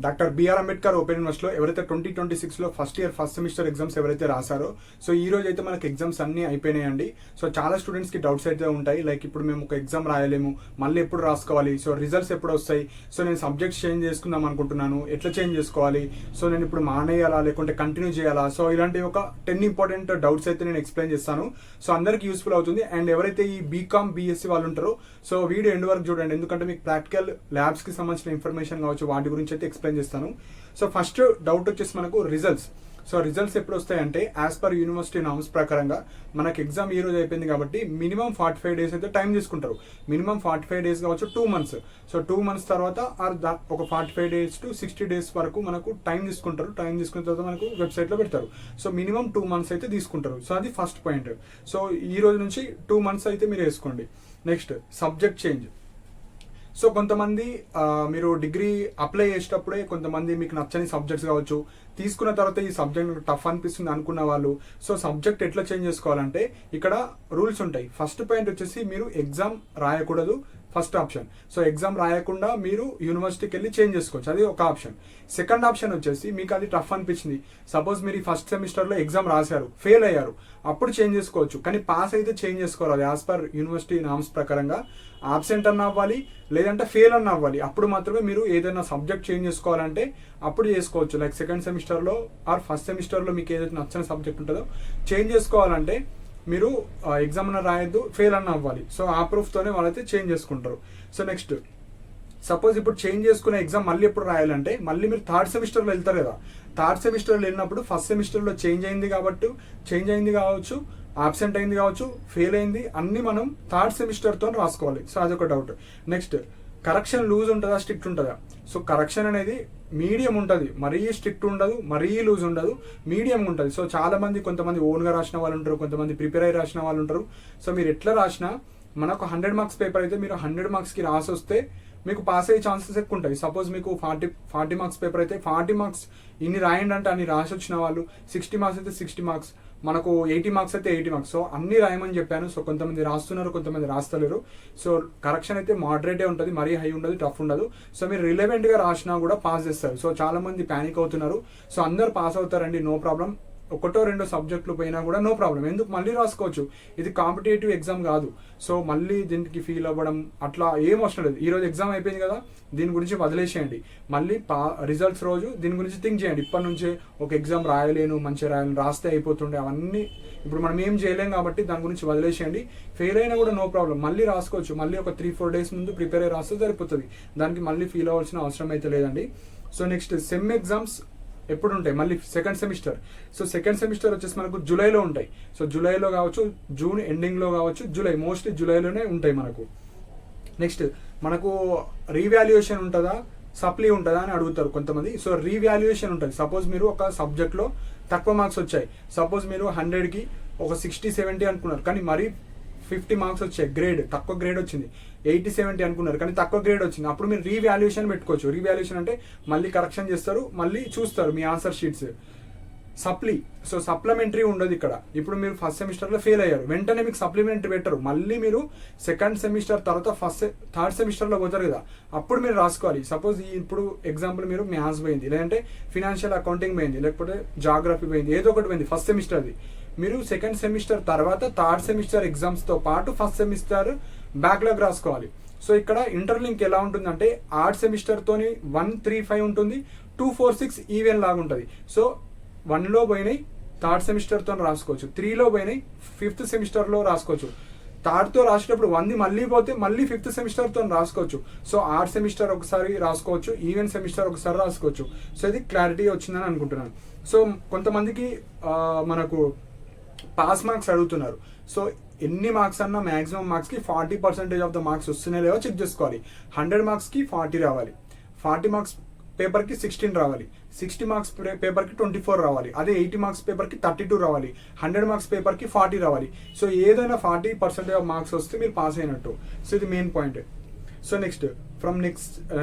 Doctor BR Ambedkar open యూనివర్సిటీలో ఎవరైతే 2026లో first year first semester exams ఎవరైతే రాశారో సో ఈ రోజు అయితే మనకి ఎగ్జామ్స్ అన్ని అయిపోయినాయండి. సో చాలా స్టూడెంట్స్కి డౌట్స్ అయితే ఉంటాయి, లైక్ ఇప్పుడు మేము ఒక ఎగ్జామ్ రాయలేము, మళ్ళీ ఎప్పుడు రాసుకోవాలి, సో రిజల్ట్స్ ఎప్పుడు వస్తాయి, సో నేను సబ్జెక్ట్స్ చేంజ్ చేసుకుందాం అనుకుంటున్నాను, ఎట్లా చేంజ్ చేసుకోవాలి, సో నేను ఇప్పుడు మానేయాలా లేకుంటే కంటిన్యూ చేయాలా, సో ఇలాంటి ఒక 10 ఇంపార్టెంట్ డౌట్స్ అయితే నేను ఎక్స్ప్లెయిన్ చేస్తాను. సో అందరికి యూస్ఫుల్ అవుతుంది. అండ్ ఎవరైతే ఈ బీకామ్ బీఎస్సీ వాళ్ళు ఉంటారో సో వీడియో ఎండ్ వరకు చూడండి, ఎందుకంటే మీకు ప్రాక్టికల్ ల్యాబ్స్కి సంబంధించిన ఇన్ఫర్మేషన్ కావచ్చు వాటి గురించి అయితే ఎక్స్ప్లెయిన్ చేస్తాను. సో ఫస్ట్ డౌట్ వచ్చేసి మనకు రిజల్ట్స్. సో రిజల్ట్స్ ఎప్పుడు వస్తాయంటే యాజ్ పర్ యూనివర్సిటీ నామ్స్ ప్రకారంగా మనకి ఎగ్జామ్ ఈ రోజు అయిపోయింది కాబట్టి మినిమం 45 డేస్ అయితే టైం తీసుకుంటారు. మినిమం 45 డేస్ కావచ్చు 2 months. సో 2 months తర్వాత ఒక 45 days to 60 days వరకు మనకు టైం తీసుకుంటారు. టైం తీసుకున్న తర్వాత మనకు వెబ్సైట్లో పెడతారు. సో మినిమం 2 months అయితే తీసుకుంటారు. సో అది ఫస్ట్ పాయింట్. సో ఈ రోజు నుంచి 2 months అయితే మీరు వేసుకోండి. Next subject change. సో కొంతమంది మీరు డిగ్రీ అప్లై చేసేటప్పుడే కొంతమంది మీకు నచ్చని సబ్జెక్ట్స్ కావచ్చు, తీసుకున్న తర్వాత ఈ సబ్జెక్ట్ టఫ్ అనిపిస్తుంది అనుకున్న వాళ్ళు సో సబ్జెక్ట్ ఎట్లా చేంజ్ చేసుకోవాలంటే ఇక్కడ రూల్స్ ఉంటాయి. ఫస్ట్ పాయింట్ వచ్చేసి మీరు ఎగ్జామ్ రాయకూడదు, ఫస్ట్ ఆప్షన్. సో ఎగ్జామ్ రాయకుండా మీరు యూనివర్సిటీకి వెళ్ళి చేంజ్ చేసుకోవచ్చు, అది ఒక ఆప్షన్. సెకండ్ ఆప్షన్ వచ్చేసి మీకు అది టఫ్ అనిపించింది, సపోజ్ మీరు ఈ ఫస్ట్ సెమిస్టర్లో ఎగ్జామ్ రాశారు, ఫెయిల్ అయ్యారు, అప్పుడు చేంజ్ చేసుకోవచ్చు. కానీ పాస్ అయితే చేంజ్ చేసుకోవాలి యాజ్ పర్ యూనివర్సిటీ నామ్స్ ప్రకారంగా. ఆబ్సెంట్ అన్న అవ్వాలి, లేదంటే ఫెయిల్ అన్న అవ్వాలి, అప్పుడు మాత్రమే మీరు ఏదైనా సబ్జెక్ట్ చేంజ్ చేసుకోవాలంటే అప్పుడు చేసుకోవచ్చు. లైక్ సెకండ్ సెమిస్టర్లో ఆర్ ఫస్ట్ సెమిస్టర్లో మీకు ఏదైతే నచ్చిన సబ్జెక్ట్ ఉంటుందో చేంజ్ చేసుకోవాలంటే మీరు ఎగ్జామ్ అన్న రాయొద్దు, ఫెయిల్ అన్న అవ్వాలి. సో ఆ ప్రూఫ్తోనే వాళ్ళైతే చేంజ్ చేసుకుంటారు. సో నెక్స్ట్ సపోజ్ ఇప్పుడు చేంజ్ చేసుకునే ఎగ్జామ్ మళ్ళీ ఎప్పుడు రాయాలంటే మళ్ళీ మీరు థర్డ్ సెమిస్టర్లో వెళ్తారు కదా, థర్డ్ సెమిస్టర్లో వెళ్ళినప్పుడు ఫస్ట్ సెమిస్టర్లో చేంజ్ అయింది కావచ్చు, ఆబ్సెంట్ అయింది కావచ్చు, ఫెయిల్ అయింది, అన్ని మనం థర్డ్ సెమిస్టర్తో రాసుకోవాలి. సో అదొక డౌట్. నెక్స్ట్ కరెక్షన్ లూజ్ ఉంటుందా స్ట్రిక్ట్ ఉంటుందా? సో కరెక్షన్ అనేది మీడియం ఉంటుంది, మరీ స్ట్రిక్ట్ ఉండదు, మరీ లూజ్ ఉండదు, మీడియం ఉంటుంది. సో చాలా మంది కొంతమంది ఓన్గా రాసిన వాళ్ళు ఉంటారు, కొంతమంది ప్రిపేర్ అయ్యి రాసిన వాళ్ళు ఉంటారు. సో మీరు ఎట్లా రాసినా మనకు 100 marks పేపర్ అయితే మీరు 100 marksకి రాసి వస్తే మీకు పాస్ అయ్యే ఛాన్సెస్ ఎక్కువ ఉంటాయి. సపోజ్ మీకు 40 marks పేపర్ అయితే 40 marks ఇన్ని రాయండి అంటే అన్ని రాసి వచ్చిన వాళ్ళు, 60 marks అయితే 60 marks, మనకు 80 marks అయితే 80 marks. సో అన్ని రాయమని చెప్పాను. సో కొంతమంది రాస్తున్నారు, కొంతమంది రాస్తలేరు. సో కరెక్షన్ అయితే మోడరేటే ఉంటుంది, మరీ హై ఉండదు, టఫ్ ఉండదు. సో మీరు రిలవెంట్గా రాసినా కూడా పాస్ చేస్తారు. సో చాలా మంది ప్యానిక్ అవుతున్నారు. సో అందరు పాస్ అవుతారండి, నో ప్రాబ్లం. ఒకటో రెండో సబ్జెక్టులు పోయినా కూడా నో ప్రాబ్లం, ఎందుకు మళ్ళీ రాసుకోవచ్చు. ఇది కాంపిటేటివ్ ఎగ్జామ్ కాదు. సో మళ్ళీ దీనికి ఫీల్ అవ్వడం అట్లా ఏం అవసరం లేదు. ఈరోజు ఎగ్జామ్ అయిపోయింది కదా, దీని గురించి వదిలేసేయండి. మళ్ళీ రిజల్ట్స్ రోజు దీని గురించి థింక్ చేయండి. ఇప్పటి నుంచే ఒక ఎగ్జామ్ రాయలేను, మంచిగా రాయలేను, రాస్తే అయిపోతుండే, అవన్నీ ఇప్పుడు మనం ఏం చేయలేం కాబట్టి దాని గురించి వదిలేసేయండి. ఫెయిల్ అయినా కూడా నో ప్రాబ్లం, మళ్ళీ రాసుకోవచ్చు. మళ్ళీ ఒక 3-4 days ముందు ప్రిపేర్ అయ్యి రాస్తే సరిపోతుంది. దానికి మళ్ళీ ఫీల్ అవ్వాల్సిన అవసరం అయితే లేదండి. సో నెక్స్ట్ సెమ్ ఎగ్జామ్స్ ఎప్పుడు ఉంటాయి మళ్ళీ second semester. So second semester వచ్చేసి మనకు జూలైలో ఉంటాయి. సో జూలైలో కావచ్చు, జూన్ ఎండింగ్లో కావచ్చు, మోస్ట్లీ జూలైలోనే ఉంటాయి మనకు. నెక్స్ట్ మనకు రీవాల్యుయేషన్ ఉంటుందా, సప్లీ ఉంటుందా అని అడుగుతారు కొంతమంది. సో రీవాల్యుయేషన్ ఉంటుంది. సపోజ్ మీరు ఒక సబ్జెక్ట్లో తక్కువ మార్క్స్ వచ్చాయి, సపోజ్ మీరు 100కి ఒక 60-70 అనుకున్నారు, కానీ మరీ 50 marks వచ్చాయి, గ్రేడ్ తక్కువ గ్రేడ్ వచ్చింది, 80-70 అనుకున్నారు కానీ తక్కువ గ్రేడ్ వచ్చింది, అప్పుడు మీరు రీవాల్యుయేషన్ పెట్టుకోవచ్చు. రీవాల్యుయేషన్ అంటే మళ్ళీ కరెక్షన్ చేస్తారు, మళ్ళీ చూస్తారు మీ answer sheets. Supply, so supplementary ఉండదు ఇక్కడ. ఇప్పుడు మీరు ఫస్ట్ సెమిస్టర్లో ఫెయిల్ అయ్యారు, వెంటనే మీకు సప్లిమెంటరీ పెట్టరు, మళ్ళీ మీరు సెకండ్ సెమిస్టర్ తర్వాత థర్డ్ సెమిస్టర్లో పోతారు కదా, అప్పుడు మీరు రాసుకోవాలి. సపోజ్ ఇప్పుడు ఎగ్జాంపుల్ మీరు మ్యాథ్స్ పోయింది, లేదంటే ఫినాన్షియల్ అకౌంటింగ్ పోయింది, లేకపోతే జాగ్రఫీ పోయింది, ఏదో ఒకటి పోయింది ఫస్ట్ సెమిస్టర్ది. మీరు సెకండ్ సెమిస్టర్ తర్వాత థర్డ్ సెమిస్టర్ ఎగ్జామ్స్తో పాటు ఫస్ట్ సెమిస్టర్ బ్యాక్లాగ్ రాసుకోవాలి. సో ఇక్కడ ఇంటర్లింక్ ఎలా ఉంటుందంటే ఆర్ట్ సెమిస్టర్తోని 135 ఉంటుంది, 246 ఈవెన్ లాగా ఉంటుంది. సో 1లో పోయినాయి థర్డ్ సెమిస్టర్తో రాసుకోవచ్చు, 3లో పోయినాయి 5th సెమిస్టర్లో రాసుకోవచ్చు, థర్డ్తో రాసేటప్పుడు 1 మళ్ళీ పోతే మళ్ళీ 5th సెమిస్టర్తో రాసుకోవచ్చు. సో ఆర్ట్ సెమిస్టర్ ఒకసారి రాసుకోవచ్చు, ఈవెన్ సెమిస్టర్ ఒకసారి రాసుకోవచ్చు. సో ఇది క్లారిటీ వచ్చిందని అనుకుంటున్నాను. సో కొంతమందికి మనకు పాస్ మార్క్స్ అడుగుతున్నారు. సో ఎన్ని మార్క్స్ అన్నా మ్యాక్సిమం మార్క్స్కి 40% ఆఫ్ ద మార్క్స్ వస్తున్నాయో లేవో చెక్ చేసుకోవాలి. 100 marksకి 40 రావాలి, 40 marks పేపర్కి 16 రావాలి, 60 marks పేపర్కి 24 రావాలి, అదే 80 marks పేపర్కి 32 రావాలి, 100 marks పేపర్కి 40 రావాలి. సో ఏదైనా 40% ఆఫ్ మార్క్స్ వస్తే మీరు పాస్ అయినట్టు. సో ఇది main point. So next from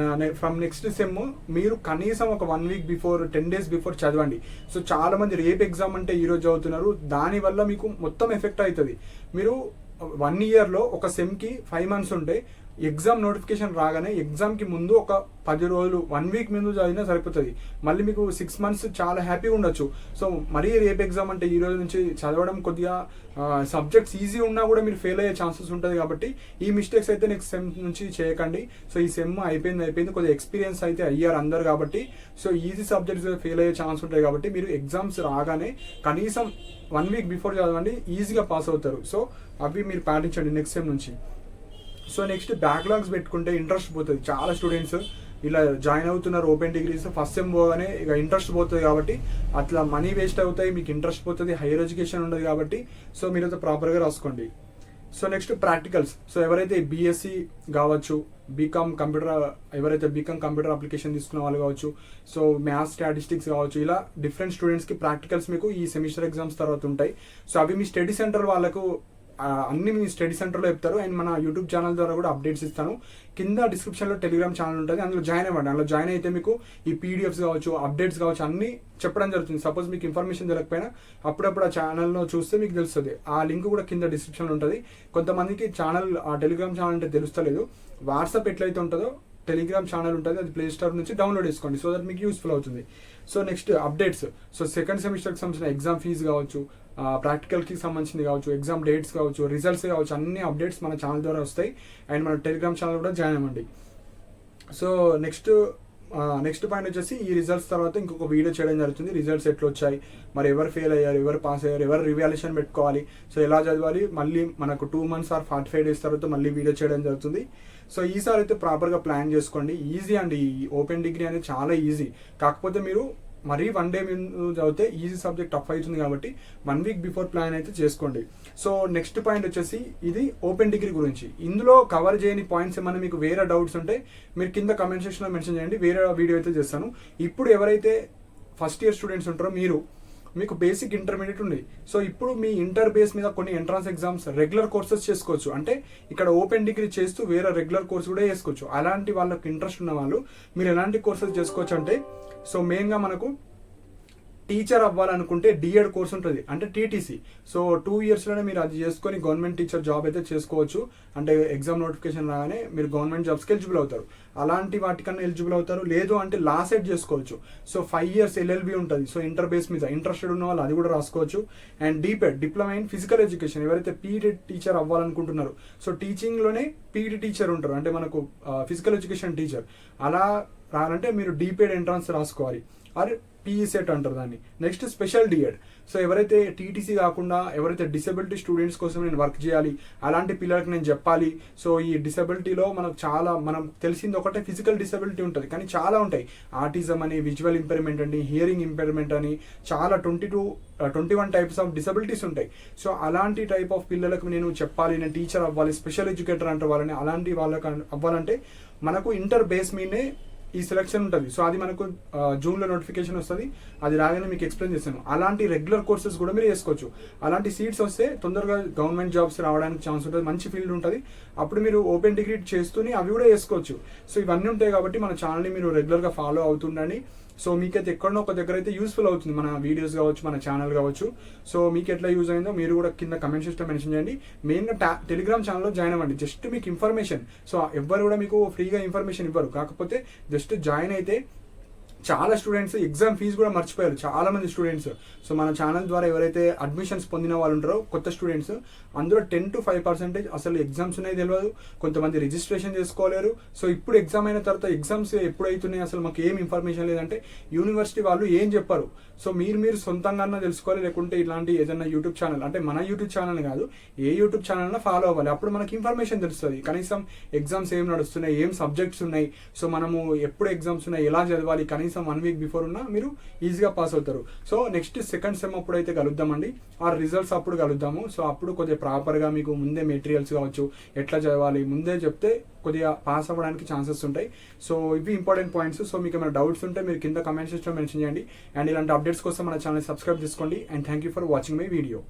next sem మీరు కనీసం ఒక 1 week బిఫోర్, 10 days బిఫోర్ చదవండి. సో చాలా మంది రేపు ఎగ్జామ్ అంటే ఈరోజు చదువుతున్నారు, దానివల్ల మీకు మొత్తం ఎఫెక్ట్ అవుతుంది. మీరు 1 yearలో ఒక సెమ్కి 5 months ఉంటే ఎగ్జామ్ నోటిఫికేషన్ రాగానే ఎగ్జామ్కి ముందు ఒక 10 రోజులు 1 వీక్ ముందు చదివినా సరిపోతుంది. మళ్ళీ మీకు 6 months చాలా హ్యాపీగా ఉండొచ్చు. సో మరీ రేపు ఎగ్జామ్ అంటే ఈ రోజు నుంచి చదవడం కొద్దిగా సబ్జెక్ట్స్ ఈజీ ఉన్నా కూడా మీరు ఫెయిల్ అయ్యే ఛాన్సెస్ ఉంటుంది. కాబట్టి ఈ మిస్టేక్స్ అయితే నెక్స్ట్ సెమ్ నుంచి చేయకండి. సో ఈ సెమ్ అయిపోయింది కొద్దిగా ఎక్స్పీరియన్స్ అయితే అయ్యారు అందరు కాబట్టి సో ఈజీ సబ్జెక్ట్స్ ఫెయిల్ అయ్యే ఛాన్స్ ఉంటాయి. కాబట్టి మీరు ఎగ్జామ్స్ రాగానే కనీసం 1 వీక్ బిఫోర్ చదవండి, ఈజీగా పాస్ అవుతారు. సో అవి మీరు పాటించండి నెక్స్ట్ సెమ్ నుంచి. సో నెక్స్ట్ బ్యాక్లాగ్స్ పెట్టుకుంటే ఇంట్రెస్ట్ పోతుంది. చాలా స్టూడెంట్స్ ఇలా జాయిన్ అవుతున్నారు ఓపెన్ డిగ్రీస్, ఫస్ట్ సెమ్ పోగానే ఇక ఇంట్రెస్ట్ పోతుంది. కాబట్టి అట్లా మనీ వేస్ట్ అవుతాయి, మీకు ఇంట్రెస్ట్ పోతుంది, హైయర్ ఎడ్యుకేషన్ ఉండదు. కాబట్టి సో మీరు అయితే ప్రాపర్గా రాసుకోండి. So next practicals. సో ఎవరైతే బీఎస్సీ కావచ్చు, బీకామ్ కంప్యూటర్ అప్లికేషన్ తీసుకున్న వాళ్ళు కావచ్చు, సో మ్యాథ్స్ స్టాటిస్టిక్స్ కావచ్చు, ఇలా డిఫరెంట్ స్టూడెంట్స్కి ప్రాక్టికల్స్ మీకు ఈ సెమిస్టర్ ఎగ్జామ్స్ తర్వాత ఉంటాయి. సో అవి మీ స్టడీ సెంటర్ వాళ్ళకు అన్ని మీ స్టడీ సెంటర్లో చెప్తారు. అండ్ మన యూట్యూబ్ ఛానల్ ద్వారా కూడా అప్డేట్స్ ఇస్తాను. కింద డిస్క్రిప్షన్లో టెలిగ్రామ్ ఛానల్ ఉంటుంది, అందులో జాయిన్ అవ్వండి. అందులో జాయిన్ అయితే మీకు ఈ పీడిఎఫ్స్ కావచ్చు, అప్డేట్స్ కావచ్చు అన్నీ చెప్పడం జరుగుతుంది. సపోజ్ మీకు ఇన్ఫర్మేషన్ తెలియకపోయినా అప్పుడప్పుడు ఆ ఛానల్లో చూస్తే మీకు తెలుస్తుంది. ఆ లింక్ కూడా కింద డిస్క్రిప్షన్లో ఉంటుంది. కొంతమందికి ఆ టెలిగ్రామ్ ఛానల్ అంటే తెలుస్తలేదు. వాట్సాప్ ఎట్లయితే ఉంటుందో టెలిగ్రామ్ ఛానల్ ఉంటుంది, అది ప్లే స్టోర్ నుంచి డౌన్లోడ్ చేసుకోండి. సో దట్ మీకు యూస్ఫుల్ అవుతుంది. So next updates. So second సెమిస్టర్కి సంబంధించిన ఎగ్జామ్ ఫీజు కావచ్చు, ప్రాక్టికల్కి సంబంధించింది కావచ్చు, ఎగ్జామ్ డేట్స్ కావచ్చు, రిజల్ట్స్ కావచ్చు, అన్ని అప్డేట్స్ మన ఛానల్ ద్వారా వస్తాయి. అండ్ మన టెలిగ్రామ్ ఛానల్ కూడా జాయిన్ అవ్వండి. సో నెక్స్ట్ పాయింట్ వచ్చేసి ఈ రిజల్ట్స్ తర్వాత ఇంకొక వీడియో చేయడం జరుగుతుంది. రిజల్ట్స్ ఎట్లా వచ్చాయి, మరి ఎవరు ఫెయిల్ అయ్యారు, ఎవరు పాస్ అయ్యారు, ఎవరు రివాల్యుయేషన్ పెట్టుకోవాలి, సో ఎలా చదవాలి, మళ్ళీ మనకు 2 months or 45 days తర్వాత మళ్ళీ వీడియో చేయడం జరుగుతుంది. సో ఈసారి అయితే ప్రాపర్గా ప్లాన్ చేసుకోండి. ఈజీ అండి, ఈ ఓపెన్ డిగ్రీ అనేది చాలా ఈజీ. కాకపోతే మీరు మరీ 1 day ముందు చదివితే ఈజీ సబ్జెక్ట్ టఫ్ అవుతుంది. కాబట్టి 1 week బిఫోర్ ప్లాన్ అయితే చేసుకోండి. సో నెక్స్ట్ పాయింట్ వచ్చేసి ఇది ఓపెన్ డిగ్రీ గురించి. ఇందులో కవర్ చేయని పాయింట్స్ ఏమైనా మీకు వేరే డౌట్స్ ఉంటే మీరు కింద కమెంట్ సెక్షన్లో మెన్షన్ చేయండి, వేరే వీడియో అయితే చేస్తాను. ఇప్పుడు ఎవరైతే ఫస్ట్ ఇయర్ స్టూడెంట్స్ ఉంటారో మీకు బేసిక్ ఇంటర్మీడియట్ ఉంది. సో ఇప్పుడు మీ ఇంటర్ బేస్ మీద కొన్ని ఎంట్రన్స్ ఎగ్జామ్స్ రెగ్యులర్ కోర్సెస్ చేసుకోవచ్చు. అంటే ఇక్కడ ఓపెన్ డిగ్రీ చేస్తూ వేరే రెగ్యులర్ కోర్స్ కూడా చేసుకోవచ్చు. అలాంటి వాళ్ళకి ఇంట్రెస్ట్ ఉన్న వాళ్ళు మీరు ఎలాంటి కోర్సెస్ చేసుకోవచ్చు అంటే, సో మెయిన్గా మనకు టీచర్ అవ్వాలనుకుంటే డిఎడ్ కోర్స్ ఉంటుంది, అంటే టీటీసీ. సో 2 yearsలోనే మీరు అది చేసుకొని గవర్నమెంట్ టీచర్ జాబ్ అయితే చేసుకోవచ్చు. అంటే ఎగ్జామ్ నోటిఫికేషన్ రాగానే మీరు గవర్నమెంట్ జాబ్స్కి ఎలిజిబుల్ అవుతారు. అలాంటి వాటికన్నా ఎలిజిబుల్ అవుతారు. లేదు అంటే లా సెట్ చేసుకోవచ్చు. సో 5 years LLB ఉంటుంది. సో ఇంటర్ బేస్ మీద ఇంట్రెస్టెడ్ ఉన్న వాళ్ళు అది కూడా రాసుకోవచ్చు. And DPEd, diploma in physical education, ఎవరైతే పీఈడి టీచర్ అవ్వాలనుకుంటున్నారో, సో టీచింగ్లోనే పీఈడి టీచర్ ఉంటారు, అంటే మనకు ఫిజికల్ ఎడ్యుకేషన్ టీచర్. అలా రావాలంటే మీరు డిపెడ్ ఎంట్రన్స్ రాసుకోవాలి, ఆర్ పీఈ సెట్ అంటారు దాన్ని. Next special DEd. సో ఎవరైతే టీటీసీ కాకుండా ఎవరైతే డిసెబిలిటీ స్టూడెంట్స్ కోసం నేను వర్క్ చేయాలి, అలాంటి పిల్లలకి నేను చెప్పాలి. సో ఈ డిసెబిలిటీలో మనం తెలిసింది ఒకటే ఫిజికల్ డిసెబిలిటీ ఉంటుంది, కానీ చాలా ఉంటాయి. ఆటిజం అని, విజువల్ ఇంపైర్మెంట్ అని, హియరింగ్ ఇంపైర్మెంట్ అని, చాలా 21 types ఆఫ్ డిసెబిలిటీస్ ఉంటాయి. సో అలాంటి టైప్ ఆఫ్ పిల్లలకు నేను చెప్పాలి, నేను టీచర్ అవ్వాలి, స్పెషల్ ఎడ్యుకేటర్ అంటే వాళ్ళని, అలాంటి వాళ్ళకి అవ్వాలంటే మనకు ఇంటర్ బేస్ మీదే ఈ సెలక్షన్ ఉంటుంది. సో అది మనకు జూన్లో నోటిఫికేషన్ వస్తుంది, అది రాగానే మీకు ఎక్స్ప్లెయిన్ చేస్తాను. అలాంటి రెగ్యులర్ కోర్సెస్ కూడా మీరు చేసుకోవచ్చు. అలాంటి సీట్స్ వస్తే తొందరగా గవర్నమెంట్ జాబ్స్ రావడానికి ఛాన్స్ ఉంటుంది, మంచి ఫీల్డ్ ఉంటుంది. అప్పుడు మీరు ఓపెన్ డిగ్రీ చేస్తూనే అవి కూడా చేసుకోవచ్చు. సో ఇవన్నీ ఉంటాయి కాబట్టి మన ఛానల్ని మీరు రెగ్యులర్గా ఫాలో అవుతుండండి. సో మీకైతే ఎక్కడో ఒక దగ్గర అయితే యూస్ఫుల్ అవుతుంది, మన వీడియోస్ కావచ్చు, మన ఛానల్ కావచ్చు. సో మీకు ఎట్లా యూజ్ అయిందో మీరు కూడా కింద కమెంట్ సెక్షన్లో మెన్షన్ చేయండి. మెయిన్గా టెలిగ్రామ్ ఛానల్లో జాయిన్ అవ్వండి. జస్ట్ మీకు ఇన్ఫర్మేషన్, సో ఎవ్వరు కూడా మీకు ఫ్రీగా ఇన్ఫర్మేషన్ ఇవ్వరు, కాకపోతే జస్ట్ జాయిన్ అయితే చాలా స్టూడెంట్స్ ఎగ్జామ్ ఫీజు కూడా మర్చిపోయారు, చాలా మంది స్టూడెంట్స్. సో మన ఛానల్ ద్వారా ఎవరైతే అడ్మిషన్స్ పొందిన వాళ్ళు ఉంటారో కొత్త స్టూడెంట్స్, అందులో 10 to 5% అసలు ఎగ్జామ్స్ ఉన్నాయి తెలియదు. కొంతమంది రిజిస్ట్రేషన్ చేసుకోలేరు. సో ఇప్పుడు ఎగ్జామ్ అయిన తర్వాత ఎగ్జామ్స్ ఎప్పుడు అవుతున్నాయి అసలు మాకు ఏం ఇన్ఫర్మేషన్ లేదంటే యూనివర్సిటీ వాళ్ళు ఏం చెప్పారు. సో మీరు సొంతంగా తెలుసుకోవాలి, లేకుంటే ఇలాంటి ఏదైనా యూట్యూబ్ ఛానల్, అంటే మన యూట్యూబ్ ఛానల్ కాదు, ఏ యూట్యూబ్ ఛానల్నా ఫాలో అవ్వాలి. అప్పుడు మనకి ఇన్ఫర్మేషన్ తెలుస్తుంది, కనీసం ఎగ్జామ్స్ ఏం నడుస్తున్నాయి, ఏం సబ్జెక్ట్స్ ఉన్నాయి, సో మనము ఎప్పుడు ఎగ్జామ్స్ ఉన్నాయి, ఎలా చదవాలి, కనీసం 1 week బిఫోర్ ఉన్నా మీరు ఈజీగా పాస్ అవుతారు. సో నెక్స్ట్ సెకండ్ సెమ్ అప్పుడు అయితే కలుద్దామండి, ఆ రిజల్ట్స్ అప్పుడు కలుద్దాము. సో అప్పుడు కొద్దిగా ప్రాపర్గా మీకు ముందే మెటీరియల్స్ కావచ్చు, ఎట్లా చదవాలి ముందే చెప్తే కొద్దిగా పాస్ అవ్వడానికి ఛాన్సెస్ ఉంటాయి. సో ఇవి ఇంపార్టెంట్ పాయింట్స్. సో మీకు ఏమైనా డౌట్స్ ఉంటే మీరు కింద కమెంట్ సెక్షన్లో మెన్షన్ చేయండి. అండ్ ఇలాంటి అప్డేట్స్ కోసం మన ఛానల్ సబ్స్క్రైబ్ చేసుకోండి. And thank you for watching my video.